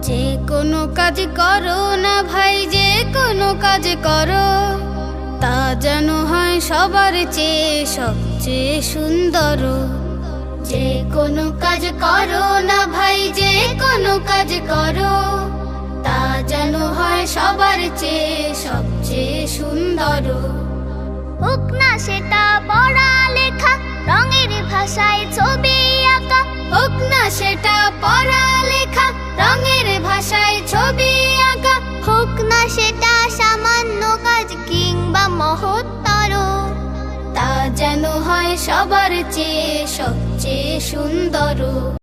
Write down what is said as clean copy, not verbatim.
যে কোনো কাজ করো না ভাই, যে কোনো কাজ করো, তা যেন হয় সবার চেয়ে সবচেয়ে সুন্দর। যে কোনো কাজ করো না ভাই, যে কোনো কাজ করো, তা যেন হয় সবার চেয়ে সবচেয়ে সুন্দর। হোক না সেটা পড়ালেখা, রঙের ভাষায় ছবি আঁকা। হোক না সেটা পড়ালেখা, রঙের ভাষায় ছবি আঁকা। হোক না সেটা সামান্য কাজ কিংবা মহত্তর, তা যেন হয় সবার চেয়ে সবচেয়ে সুন্দর।